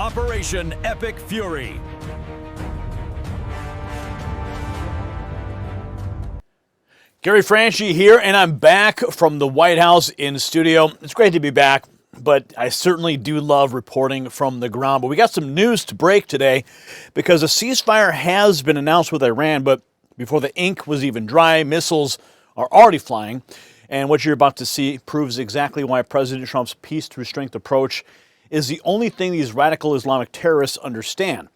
Operation Epic Fury. Gary Franchi here, and I'm back from the White House in studio. It's great to be back, but I certainly do love reporting from the ground. But we got some news to break today because a ceasefire has been announced with Iran, but before the ink was even dry, missiles are already flying. And what you're about to see proves exactly why President Trump's peace through strength approach is the only thing these radical Islamic terrorists understand.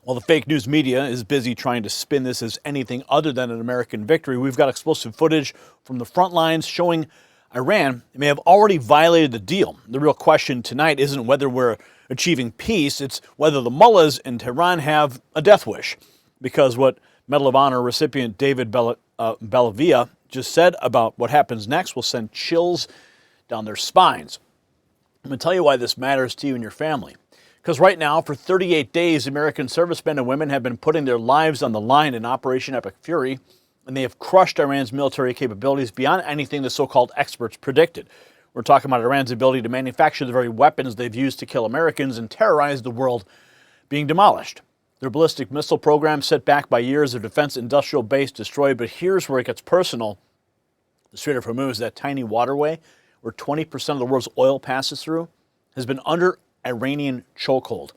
While the fake news media is busy trying to spin this as anything other than an American victory, we've got explosive footage from the front lines showing Iran may have already violated the deal. The real question tonight isn't whether we're achieving peace, it's whether the mullahs in Tehran have a death wish. Because what Medal of Honor recipient David Bellavia just said about what happens next will send chills down their spines. I'm going to tell you why this matters to you and your family. Because right now, for 38 days, American servicemen and women have been putting their lives on the line in Operation Epic Fury, and they have crushed Iran's military capabilities beyond anything the so-called experts predicted. We're talking about Iran's ability to manufacture the very weapons they've used to kill Americans and terrorize the world being demolished. Their ballistic missile program set back by years of defense industrial base destroyed, but here's where it gets personal. The Strait of Hormuz, that tiny waterway where 20% of the world's oil passes through, has been under Iranian chokehold.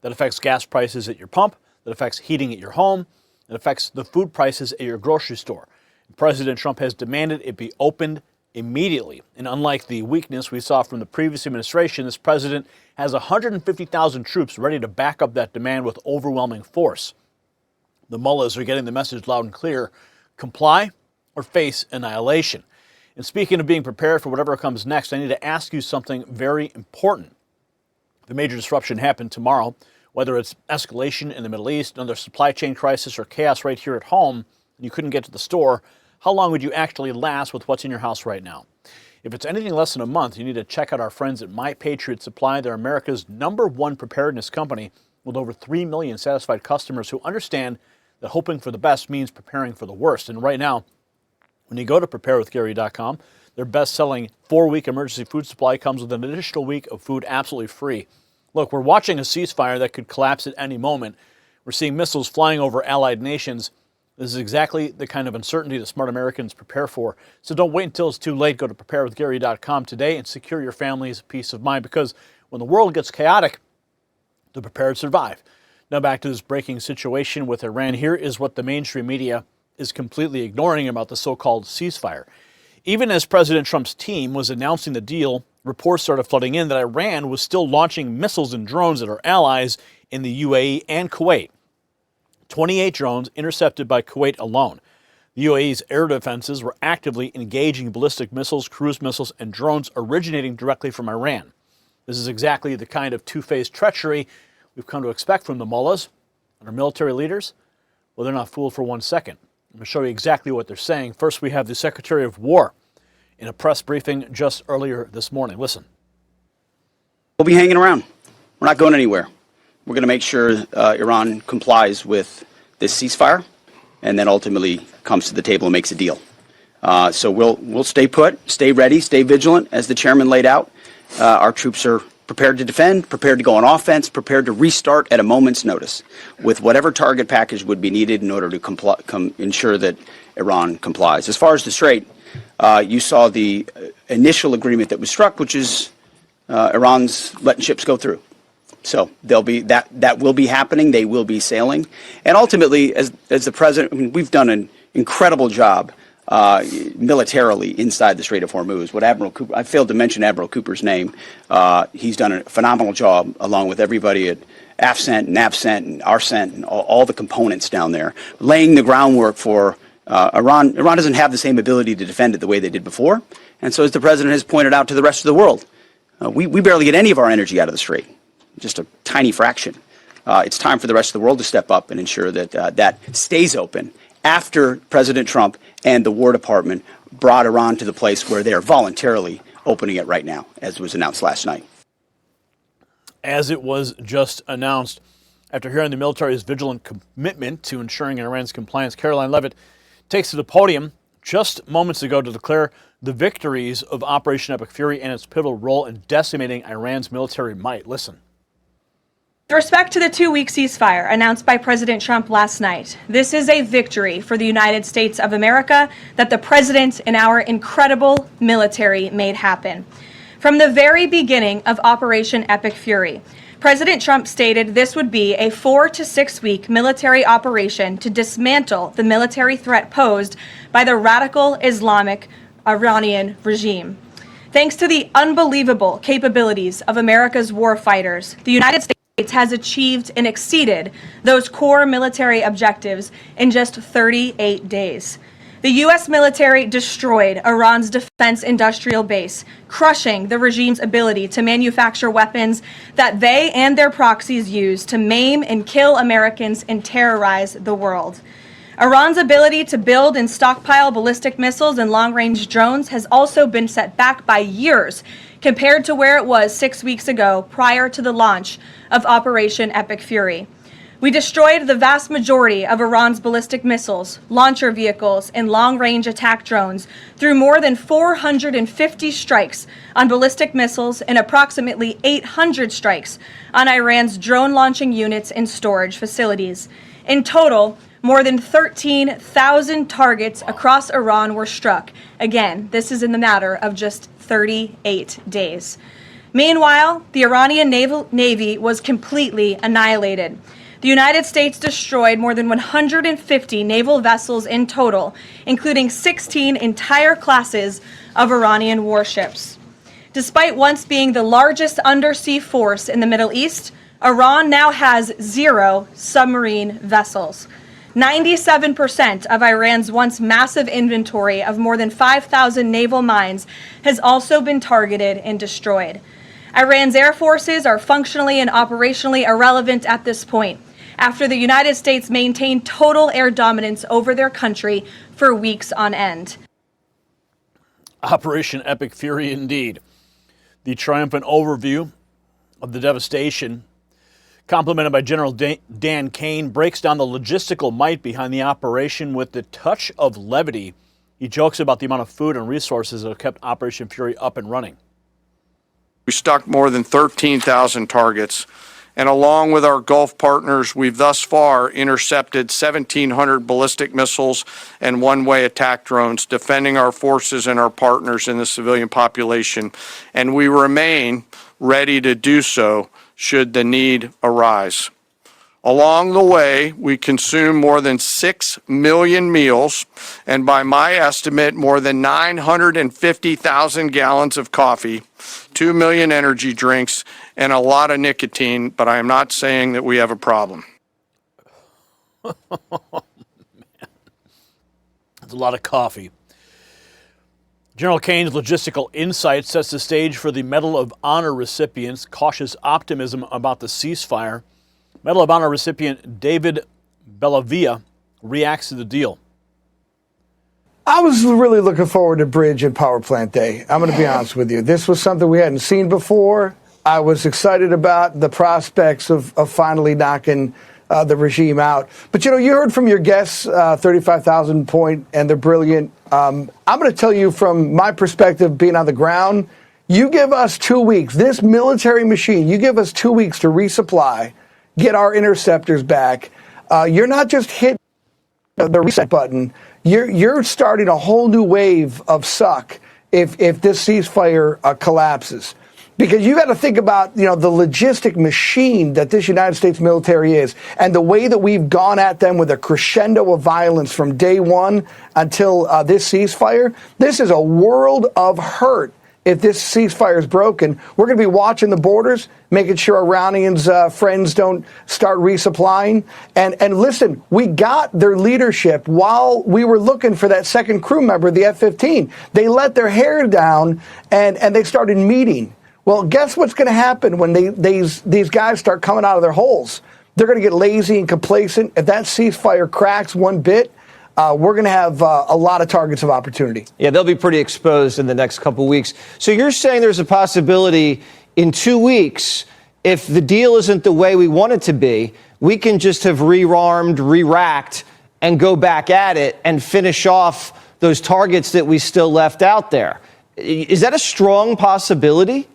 That affects gas prices at your pump, that affects heating at your home, that affects the food prices at your grocery store. President Trump has demanded it be opened immediately. And unlike the weakness we saw from the previous administration, this president has 150,000 troops ready to back up that demand with overwhelming force. The mullahs are getting the message loud and clear: comply or face annihilation. And speaking of being prepared for whatever comes next, I need to ask you something very important. If a major disruption happened tomorrow, whether it's escalation in the Middle East, another supply chain crisis, or chaos right here at home, and you couldn't get to the store, how long would you actually last with what's in your house right now? If it's anything less than a month, you need to check out our friends at My Patriot Supply. They're America's #1 preparedness company with over 3 million satisfied customers who understand that hoping for the best means preparing for the worst. And right now, when you go to preparewithgary.com, their best-selling 4-week emergency food supply comes with an additional week of food absolutely free. Look, we're watching a ceasefire that could collapse at any moment. We're seeing missiles flying over allied nations. This is exactly the kind of uncertainty that smart Americans prepare for. So don't wait until it's too late. Go to preparewithgary.com today and secure your family's peace of mind, because when the world gets chaotic, the prepared survive. Now back to this breaking situation with Iran. Here is what the mainstream media is completely ignoring about the so-called ceasefire. Even as President Trump's team was announcing the deal, reports started flooding in that Iran was still launching missiles and drones at our allies in the UAE and Kuwait. 28 drones intercepted by Kuwait alone. The UAE's air defenses were actively engaging ballistic missiles, cruise missiles, and drones originating directly from Iran. This is exactly the kind of two-faced treachery we've come to expect from the mullahs and our military leaders. Well, they're not fooled for 1 second. I'm going to show you exactly what they're saying. First, we have the Secretary of War in a press briefing just earlier this morning. Listen. We'll be hanging around. We're not going anywhere. We're going to make sure Iran complies with this ceasefire and then ultimately comes to the table and makes a deal. So we'll stay put, stay ready, stay vigilant. As the chairman laid out, our troops are prepared to defend, prepared to go on offense, prepared to restart at a moment's notice with whatever target package would be needed in order to ensure that Iran complies. As far as the Strait, you saw the initial agreement that was struck, which is Iran's letting ships go through. So there'll be that will be happening. They will be sailing, and ultimately, as the president, I mean, we've done an incredible job militarily inside the Strait of Hormuz. What Admiral Cooper, I failed to mention Admiral Cooper's name. He's done a phenomenal job, along with everybody at AFCENT and NAVCENT and ARCENT and all the components down there, laying the groundwork for Iran. Iran doesn't have the same ability to defend it the way they did before, and so as the president has pointed out to the rest of the world, we barely get any of our energy out of the Strait, just a tiny fraction. It's time for the rest of the world to step up and ensure that that stays open after President Trump and the War Department brought Iran to the place where they are voluntarily opening it right now, as was announced last night. As it was just announced, after hearing the military's vigilant commitment to ensuring Iran's compliance, Caroline Leavitt takes to the podium just moments ago to declare the victories of Operation Epic Fury and its pivotal role in decimating Iran's military might. Listen. With respect to the 2-week ceasefire announced by President Trump last night, this is a victory for the United States of America that the president and our incredible military made happen. From the very beginning of Operation Epic Fury, President Trump stated this would be a 4 to 6 week military operation to dismantle the military threat posed by the radical Islamic Iranian regime. Thanks to the unbelievable capabilities of America's war fighters, the United States has achieved and exceeded those core military objectives in just 38 days. The U.S. military destroyed Iran's defense industrial base, crushing the regime's ability to manufacture weapons that they and their proxies use to maim and kill Americans and terrorize the world. Iran's ability to build and stockpile ballistic missiles and long-range drones has also been set back by years compared to where it was 6 weeks ago prior to the launch of Operation Epic Fury. We destroyed the vast majority of Iran's ballistic missiles, launcher vehicles, and long-range attack drones through more than 450 strikes on ballistic missiles and approximately 800 strikes on Iran's drone launching units and storage facilities. In total, more than 13,000 targets across Iran were struck. Again, this is in the matter of just 38 days. Meanwhile, the Iranian Navy was completely annihilated. The United States destroyed more than 150 naval vessels in total, including 16 entire classes of Iranian warships. Despite once being the largest undersea force in the Middle East, Iran now has 0 submarine vessels. 97% of Iran's once massive inventory of more than 5,000 naval mines has also been targeted and destroyed. Iran's air forces are functionally and operationally irrelevant at this point, after the United States maintained total air dominance over their country for weeks on end. Operation Epic Fury indeed. The triumphant overview of the devastation, complemented by General Dan Kane, breaks down the logistical might behind the operation with the touch of levity. He jokes about the amount of food and resources that have kept Operation Fury up and running. We struck more than 13,000 targets, and along with our Gulf partners, we've thus far intercepted 1,700 ballistic missiles and one-way attack drones, defending our forces and our partners in the civilian population, and we remain ready to do so should the need arise. Along the way, we consume more than 6 million meals, and by my estimate, more than 950,000 gallons of coffee, 2 million energy drinks, and a lot of nicotine, but I am not saying that we have a problem. That's a lot of coffee. General Kane's logistical insight sets the stage for the Medal of Honor recipients' cautious optimism about the ceasefire. Medal of Honor recipient David Bellavia reacts to the deal. I was really looking forward to Bridge and Power Plant Day. I'm going to be honest with you. This was something we hadn't seen before. I was excited about the prospects of finally knocking the regime out. But, you know, you heard from your guests, 35,000 point, and they're brilliant. I'm going to tell you from my perspective, being on the ground, you give us 2 weeks, this military machine, you give us 2 weeks to resupply, get our interceptors back. You're not just hitting the reset button. You're starting a whole new wave of suck if this ceasefire collapses. Because you got to think about, you know, the logistic machine that this United States military is, and the way that we've gone at them with a crescendo of violence from day one until this ceasefire. This is a world of hurt. If this ceasefire is broken, we're going to be watching the borders, making sure Iranians' friends don't start resupplying. And listen, we got their leadership while we were looking for that second crew member, the F-15. They let their hair down and they started meeting. Well, guess what's going to happen when these guys start coming out of their holes? They're going to get lazy and complacent. If that ceasefire cracks one bit, we're going to have a lot of targets of opportunity. Yeah, they'll be pretty exposed in the next couple weeks. So you're saying there's a possibility in 2 weeks, if the deal isn't the way we want it to be, we can just have re-armed, re-racked, and go back at it and finish off those targets that we still left out there. Is that a strong possibility?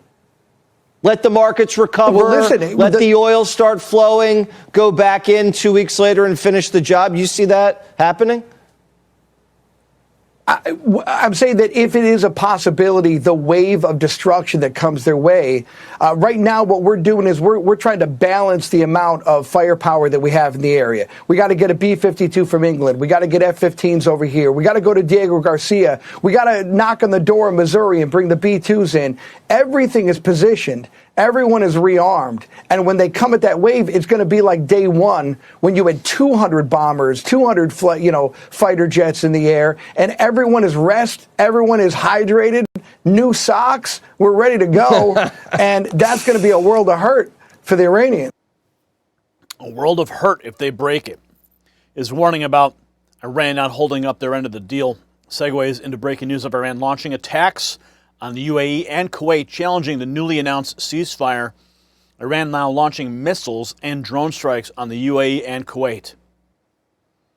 Let the markets recover. Well, listen, let the oil start flowing, go back in 2 weeks later and finish the job. You see that happening? I'm saying that if it is a possibility, the wave of destruction that comes their way, right now what we're doing is we're trying to balance the amount of firepower that we have in the area. We got to get a B-52 from England. We got to get F-15s over here. We got to go to Diego Garcia. We got to knock on the door in Missouri and bring the B-2s in. Everything is positioned. Everyone is rearmed. And when they come at that wave, it's going to be like day one when you had 200 bombers, 200 fighter jets in the air, and everyone is rest, everyone is hydrated, new socks, we're ready to go. And that's going to be a world of hurt for the Iranians. A world of hurt if they break it. Is warning about Iran not holding up their end of the deal segues into breaking news of Iran launching attacks on the UAE and Kuwait, challenging the newly announced ceasefire. Iran now launching missiles and drone strikes on the UAE and Kuwait.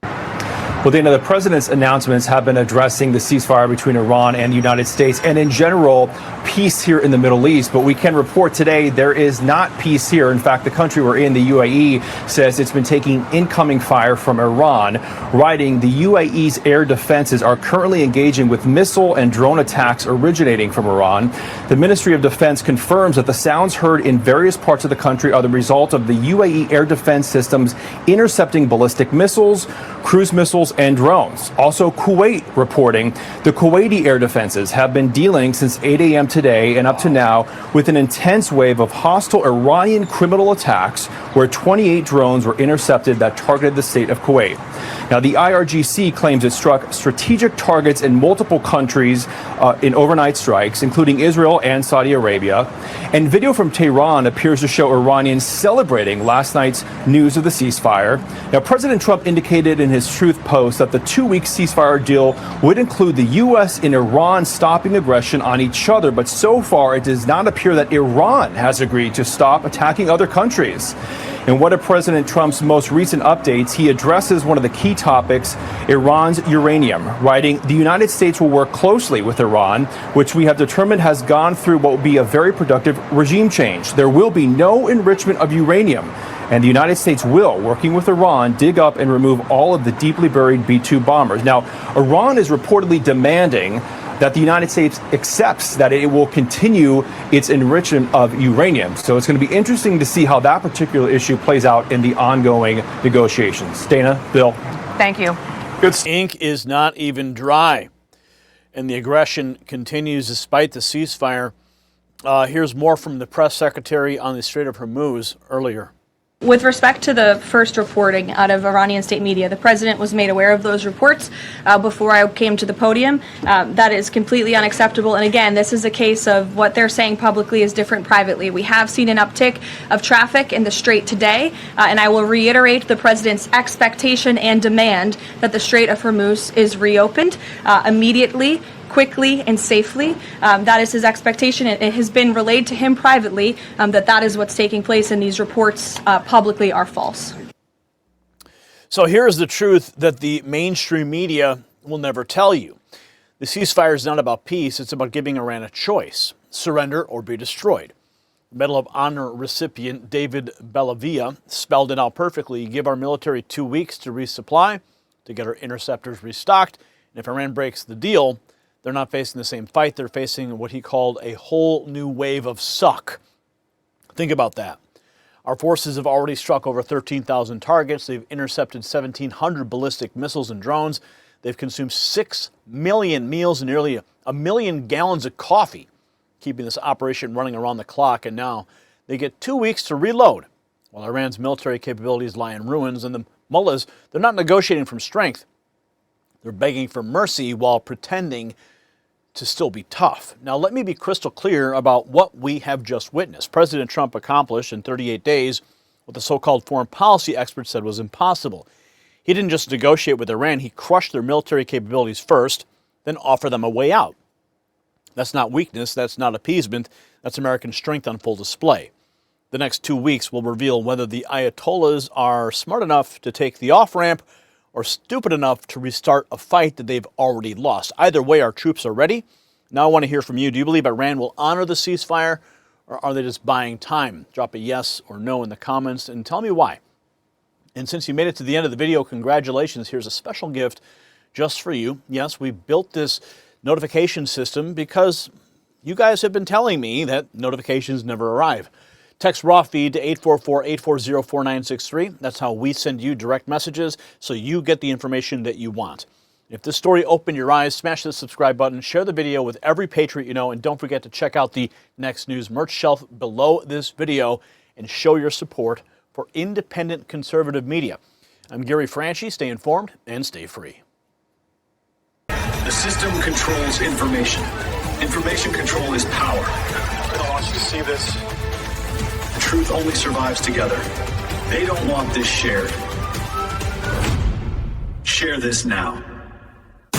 Well, Dana, the president's announcements have been addressing the ceasefire between Iran and the United States and, in general, peace here in the Middle East. But we can report today there is not peace here. In fact, the country we're in, the UAE, says it's been taking incoming fire from Iran, writing the UAE's air defenses are currently engaging with missile and drone attacks originating from Iran. The Ministry of Defense confirms that the sounds heard in various parts of the country are the result of the UAE air defense systems intercepting ballistic missiles, cruise missiles, and drones. Also, Kuwait reporting the Kuwaiti air defenses have been dealing since 8 a.m. today and up to now with an intense wave of hostile Iranian criminal attacks where 28 drones were intercepted that targeted the state of Kuwait. Now, the IRGC claims it struck strategic targets in multiple countries in overnight strikes, including Israel and Saudi Arabia. And video from Tehran appears to show Iranians celebrating last night's news of the ceasefire. Now, President Trump indicated in his Truth post that the 2-week ceasefire deal would include the U.S. and Iran stopping aggression on each other. But so far, it does not appear that Iran has agreed to stop attacking other countries. In one of President Trump's most recent updates, he addresses one of the key topics, Iran's uranium, writing, "The United States will work closely with Iran, which we have determined has gone through what will be a very productive regime change. There will be no enrichment of uranium, and the United States will, working with Iran, dig up and remove all of the deeply buried B-2 bombers." Now, Iran is reportedly demanding that the United States accepts that it will continue its enrichment of uranium. So it's going to be interesting to see how that particular issue plays out in the ongoing negotiations. Dana, Bill. Thank you. Good. Ink is not even dry, and the aggression continues despite the ceasefire. Here's more from the press secretary on the Strait of Hormuz earlier. With respect to the first reporting out of Iranian state media, the president was made aware of those reports before I came to the podium. That is completely unacceptable. And again, this is a case of what they're saying publicly is different privately. We have seen an uptick of traffic in the Strait today, and I will reiterate the president's expectation and demand that the Strait of Hormuz is reopened immediately, quickly and safely. That is his expectation. It has been relayed to him privately that is what's taking place, and these reports publicly are false. So here's the truth that the mainstream media will never tell you. The ceasefire is not about peace. It's about giving Iran a choice: surrender or be destroyed. Medal of Honor recipient David Bellavia spelled it out perfectly. Give our military 2 weeks to resupply, to get our interceptors restocked. And if Iran breaks the deal, they're not facing the same fight. They're facing what he called a whole new wave of suck. Think about that. Our forces have already struck over 13,000 targets. They've intercepted 1,700 ballistic missiles and drones. They've consumed 6 million meals and nearly a million gallons of coffee, keeping this operation running around the clock. And now they get 2 weeks to reload, while Iran's military capabilities lie in ruins. And the mullahs, they're not negotiating from strength. They're begging for mercy while pretending to still be tough. Now, let me be crystal clear about what we have just witnessed. President Trump accomplished in 38 days what the so-called foreign policy experts said was impossible. He didn't just negotiate with Iran, he crushed their military capabilities first, then offer them a way out. That's not weakness, that's not appeasement, that's American strength on full display. The next 2 weeks will reveal whether the Ayatollahs are smart enough to take the off-ramp or stupid enough to restart a fight that they've already lost. Either way, our troops are ready. Now I want to hear from you. Do you believe Iran will honor the ceasefire, or are they just buying time? Drop a yes or no in the comments and tell me why. And since you made it to the end of the video, congratulations. Here's a special gift just for you. Yes, we built this notification system because you guys have been telling me that notifications never arrive. Text raw feed to 844-840-4963. That's how we send you direct messages so you get the information that you want. If this story opened your eyes, smash the subscribe button, share the video with every patriot you know, and don't forget to check out the Next News merch shelf below this video and show your support for independent conservative media. I'm Gary Franchi. Stay informed and stay free. The system controls information. Information control is power. I want you to see this. The truth only survives together. They don't want this shared. Share this now.